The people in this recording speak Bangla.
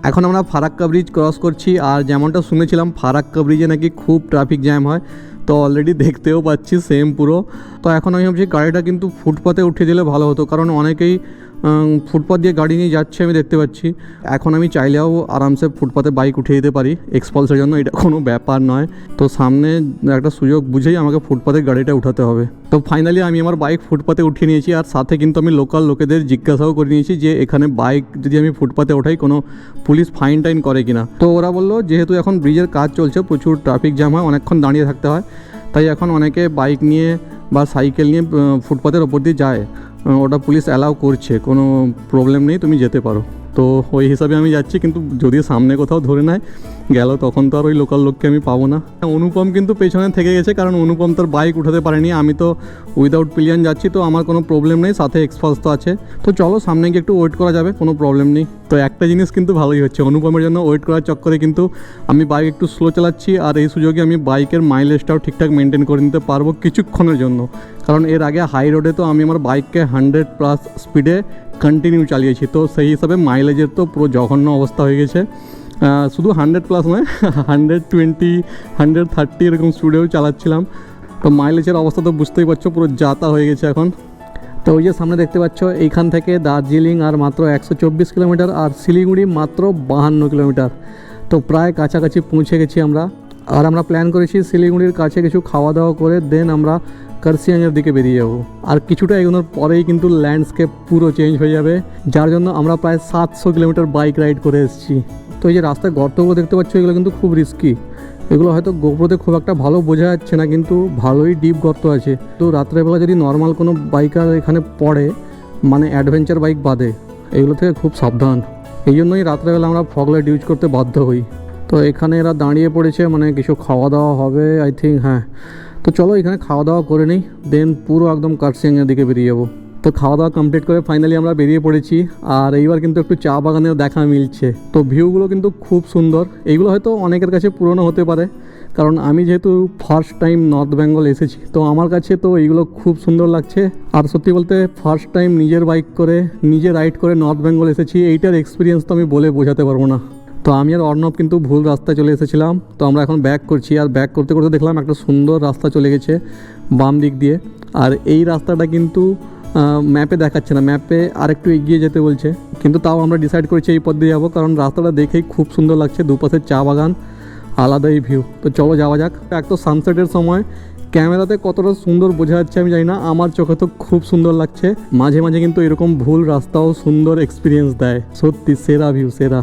এখন আমরা ফারাক্কা ব্রিজ ক্রস করছি, আর যেমনটা শুনেছিলাম ফারাক্কা ব্রিজে নাকি খুব ট্রাফিক জ্যাম হয়, তো অলরেডি দেখতেও পাচ্ছি সেম পুরো। তো এখন আমি ভাবছি গাড়িটা কিন্তু ফুটপাতে উঠিয়ে দিলে ভালো হতো, কারণ অনেকেই ফুটপাথ দিয়ে গাড়ি নিয়ে যাচ্ছে আমি দেখতে পাচ্ছি। এখন আমি চাইলেও আরামসে ফুটপাতে বাইক উঠিয়ে দিতে পারি এক্সপালসের জন্য, এটা কোনো ব্যাপার নয়। তো সামনে একটা সুযোগ বুঝেই আমাকে ফুটপাতে গাড়িটা উঠাতে হবে। তো ফাইনালি আমি আমার বাইক ফুটপাতে উঠিয়ে নিয়েছি, আর সাথে কিন্তু আমি লোকাল লোকেদের জিজ্ঞাসাও করে নিয়েছি যে এখানে বাইক যদি আমি ফুটপাতে ওঠাই কোনো পুলিশ ফাইন টাইন করে কিনা। তো ওরা বললো যেহেতু এখন ব্রিজের কাজ চলছে, প্রচুর ট্রাফিক জ্যাম হয়, অনেকক্ষণ দাঁড়িয়ে থাকতে হয়, তাই এখন অনেকে বাইক নিয়ে বা সাইকেল নিয়ে ফুটপাতের ওপর দিয়ে যায়, ওটা পুলিশ অ্যালাউ করছে, কোনো প্রবলেম নেই, তুমি যেতে পারো। তো ওই হিসাবে আমি যাচ্ছি, কিন্তু যদি সামনে কোথাও ধরে নেয় গেল তখন তো আর ওই লোকাল লোককে আমি পাবো না। অনুপম কিন্তু পেছনে থেকে গেছে, কারণ অনুপম তার বাইক উঠাতে পারেনি, আমি তো উইদাউট পিলিয়ন যাচ্ছি, তো আমার কোনো প্রবলেম নেই, সাথে এক্সপালস তো আছে। তো চলো সামনে গিয়ে একটু ওয়েট করা যাবে, কোনো প্রবলেম নেই। তো একটা জিনিস কিন্তু ভালোই হচ্ছে, অনুপমের জন্য ওয়েট করার চক্করে কিন্তু আমি বাইক একটু স্লো চালাচ্ছি, আর এই সুযোগে আমি বাইকের মাইলেজটাও ঠিকঠাক মেনটেন করে নিতে পারবো কিছুক্ষণের জন্য। কারণ এর আগে হাই রোডে তো আমি আমার বাইককে 100+ স্পিডে কন্টিনিউ চালিয়েছি, তো সেই হিসাবে মাইলেজের তো পুরো জঘন্য অবস্থা হয়ে গেছে। শুধু 100+ নয়, 120, 130 এরকম স্পিডেও চালাচ্ছিলাম। তো মাইলেজের অবস্থা তো বুঝতেই পারছো, পুরো যাতা হয়ে গেছে এখন। তো ওই যে সামনে দেখতে পাচ্ছ, এইখান থেকে দার্জিলিং আর মাত্র 124 কিলোমিটার, আর শিলিগুড়ি মাত্র 52 কিলোমিটার। তো প্রায় কাছাকাছি পৌঁছে গেছি আমরা। আর আমরা প্ল্যান করেছি শিলিগুড়ির কাছে কিছু খাওয়া দাওয়া করে দেন আমরা কার্সিয়াংয়ের দিকে বেরিয়ে যাব। আর কিছুটা এগোনোর পরেই কিন্তু ল্যান্ডস্কেপ পুরো চেঞ্জ হয়ে যাবে, যার জন্য আমরা প্রায় 700 কিলোমিটার বাইক রাইড করে এসেছি। তো এই যে রাস্তায় গর্তগুলো দেখতে পাচ্ছ, এগুলো কিন্তু খুব রিস্কি। এগুলো হয়তো গোপ্রোতে খুব একটা ভালো বোঝা যাচ্ছে না, কিন্তু ভালোই ডিপ গর্ত আছে। তো রাত্রেবেলা যদি নর্মাল কোনো বাইকার এখানে পড়ে, মানে অ্যাডভেঞ্চার বাইক বাদে, এগুলো থেকে খুব সাবধান। এই জন্যই রাত্রেবেলা আমরা ফগ লাইট ইউজ করতে বাধ্য হই। তো এখানে এরা দাঁড়িয়ে পড়েছে, মানে কিছু খাওয়া দাওয়া হবে আই থিঙ্ক, হ্যাঁ। তো চলো এখানে খাওয়া দাওয়া করে নিই, দেন পুরো একদম কার্সিয়াংয়ের দিকে বেরিয়ে যাবো। তো খাওয়া দাওয়া কমপ্লিট করে ফাইনালি আমরা বেরিয়ে পড়েছি, আর এইবার কিন্তু একটু চা বাগানেও দেখা মিলছে। তো ভিউগুলো কিন্তু খুব সুন্দর। এইগুলো হয়তো অনেকের কাছে পুরনো হতে পারে, কারণ আমি যেহেতু ফার্স্ট টাইম নর্থ বেঙ্গল এসেছি, তো আমার কাছে তো এইগুলো খুব সুন্দর লাগছে। আর সত্যি বলতে ফার্স্ট টাইম নিজের বাইক করে নিজে রাইড করে নর্থ বেঙ্গল এসেছি, এইটার এক্সপিরিয়েন্স তো আমি বলে বোঝাতে পারবো না। তো আমি আর অর্ণব কিন্তু ভুল রাস্তায় চলে এসেছিলাম। তো আমরা এখন ব্যাক করছি, আর ব্যাক করতে করতে দেখলাম একটা সুন্দর রাস্তা চলে গেছে বাম দিক দিয়ে। আর এই রাস্তাটা কিন্তু ম্যাপে দেখাচ্ছে না, ম্যাপে আরেকটু এগিয়ে যেতে বলছে, কিন্তু তাও আমরা ডিসাইড করেছি এই পথ দিয়ে যাবো, কারণ রাস্তাটা দেখেই খুব সুন্দর লাগছে, দুপাশে চা বাগান, আলাদাই ভিউ। তো চলো যাওয়া যাক। এক তো সানসেটের সময় ক্যামেরাতে কতটা সুন্দর বোঝা যাচ্ছে আমি জানি না, আমার চোখে তো খুব সুন্দর লাগছে। মাঝে মাঝে কিন্তু এরকম ভুল রাস্তাও সুন্দর এক্সপিরিয়েন্স দেয়, সত্যি সেরা ভিউ, সেরা।